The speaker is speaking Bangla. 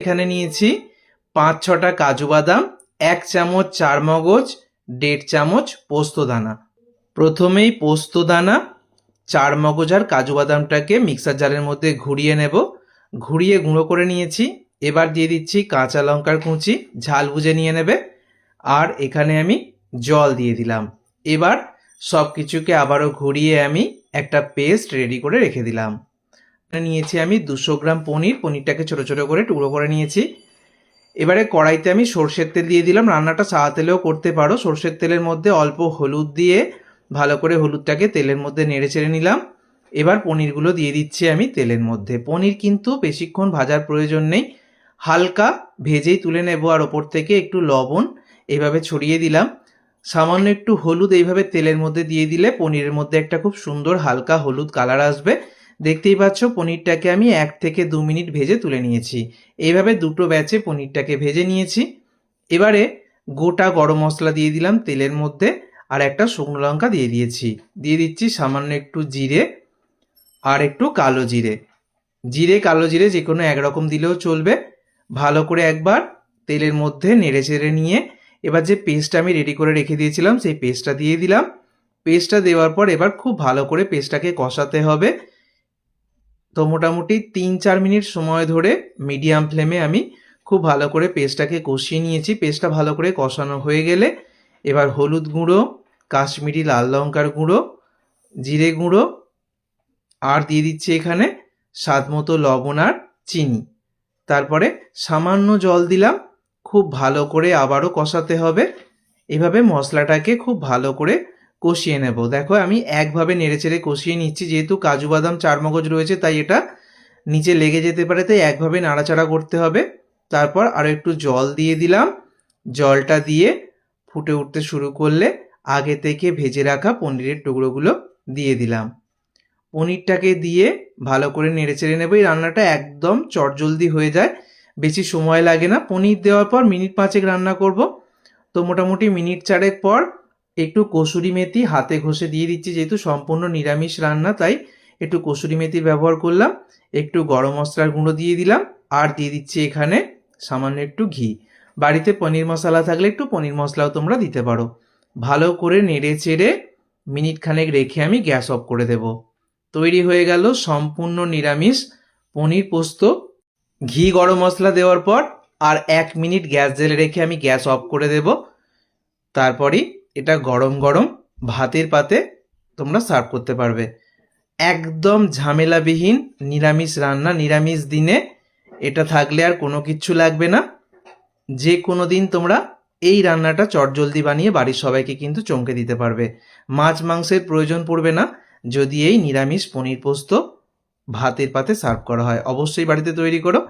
এখানে নিয়েছি 5-6টা কাজু বাদাম, 1 চামচ চারমগজ, 1.5 চামচ পোস্তদানা। প্রথমেই পোস্তদানা, চারমগজ আর কাজু বাদামটাকে মিক্সার জারের মধ্যে ঘুরিয়ে নেব। ঘুরিয়ে গুঁড়ো করে নিয়েছি। এবার দিয়ে দিচ্ছি কাঁচা লঙ্কার কুচি, ঝাল বুঝে নিয়ে নেবে। আর এখানে আমি জল দিয়ে দিলাম। এবার সব কিছুকে আবারও ঘুরিয়ে আমি একটা পেস্ট রেডি করে রেখে দিলাম। নিয়েছি আমি 200 গ্রাম পনির। পনিরটাকে ছোট ছোট করে টুকরো করে নিয়েছি। এবারে কড়াইতে আমি সর্ষের তেল দিয়ে দিলাম। রান্নাটা সাদা তেলেও করতে পারো। সর্ষের তেলের মধ্যে অল্প হলুদ দিয়ে ভালো করে হলুদটাকে তেলের মধ্যে নেড়ে চেড়ে নিলাম। এবার পনিরগুলো দিয়ে দিচ্ছি আমি তেলের মধ্যে। পনির কিন্তু বেশিক্ষণ ভাজার প্রয়োজন নেই, হালকা ভেজেই তুলে নেব। আর ওপর থেকে একটু লবণ এইভাবে ছড়িয়ে দিলাম। সামান্য একটু হলুদ এইভাবে তেলের মধ্যে দিয়ে দিলে পনিরের মধ্যে একটা খুব সুন্দর হালকা হলুদ কালার আসবে। দেখতেই পাচ্ছ পনিরটাকে আমি 1 থেকে 2 মিনিট ভেজে তুলে নিয়েছি। এইভাবে দুটো ব্যাচে পনিরটাকে ভেজে নিয়েছি। এবারে গোটা গরম মশলা দিয়ে দিলাম তেলের মধ্যে, আর একটা শুকনো লঙ্কা দিয়ে দিয়েছি। দিয়ে দিচ্ছি সামান্য একটু জিরে আর একটু কালো জিরে। জিরে কালো জিরে যে কোনো একরকম দিলেও চলবে। ভালো করে একবার তেলের মধ্যে নেড়ে চেড়ে নিয়ে এবার যে পেস্টটা আমি রেডি করে রেখে দিয়েছিলাম সেই পেস্টটা দিয়ে দিলাম। পেস্টটা দেওয়ার পর এবার খুব ভালো করে পেস্টটাকে কষাতে হবে। তো মোটামুটি 3-4 মিনিট সময় ধরে মিডিয়াম ফ্লেমে আমি খুব ভালো করে পেস্টটাকে কষিয়ে নিয়েছি। পেস্টটা ভালো করে কষানো হয়ে গেলে এবার হলুদ গুঁড়ো, কাশ্মীরি লাল লঙ্কার গুঁড়ো, জিরে গুঁড়ো আর দিয়ে দিচ্ছি এখানে স্বাদ মতো লবণ আর চিনি। তারপরে সামান্য জল দিলাম। খুব ভালো করে আবারও কষাতে হবে। এভাবে মশলাটাকে খুব ভালো করে কষিয়ে নেব। দেখো আমি একভাবে নেড়েচেড়ে কষিয়ে নিচ্ছি, যেহেতু কাজু বাদাম চারমগজ রয়েছে তাই এটা নিচে লেগে যেতে পারে, তাই একভাবে নাড়াচাড়া করতে হবে। তারপর আরও একটু জল দিয়ে দিলাম। জলটা দিয়ে ফুটে উঠতে শুরু করলে আগে থেকে ভেজে রাখা পনিরের টুকরোগুলো দিয়ে দিলাম। পনিরটাকে দিয়ে ভালো করে নেড়েচেড়ে নেব। এই রান্নাটা একদম চটজলদি হয়ে যায়, বেশি সময় লাগে না। পনির দেওয়ার পর মিনিট 5 রান্না করব। তো মোটামুটি মিনিট 4 পর একটু কসুরি মেথি হাতে ঘষে দিয়ে দিচ্ছি। যেহেতু সম্পূর্ণ নিরামিষ রান্না তাই একটু কসুরি মেথির ব্যবহার করলাম। একটু গরম মশলার গুঁড়ো দিয়ে দিলাম আর দিয়ে দিচ্ছি এখানে সামান্য একটু ঘি। বাড়িতে পনির মশলা থাকলে একটু পনির মশলাও তোমরা দিতে পারো। ভালো করে নেড়ে চেড়ে মিনিট খানেক রেখে আমি গ্যাস অফ করে দেব। তৈরি হয়ে গেল সম্পূর্ণ নিরামিষ পনির পোস্ত। ঘি গরম মশলা দেওয়ার পর আর 1 মিনিট গ্যাস জেলে রেখে আমি গ্যাস অফ করে দেব। তারপরই এটা গরম গরম ভাতের পাতে তোমরা সার্ভ করতে পারবে। একদম ঝামেলাবিহীন নিরামিষ রান্না। নিরামিষ দিনে এটা থাকলে আর কোনো কিচ্ছু লাগবে না। যে কোনো দিন তোমরা এই রান্নাটা চটজলদি বানিয়ে বাড়ির সবাইকে কিন্তু চমকে দিতে পারবে। মাছ মাংসের প্রয়োজন পড়বে না যদি এই নিরামিষ পনির পোস্ত ভাতের পাতে সার্ভ করা হয়। অবশ্যই বাড়িতে তৈরি করো।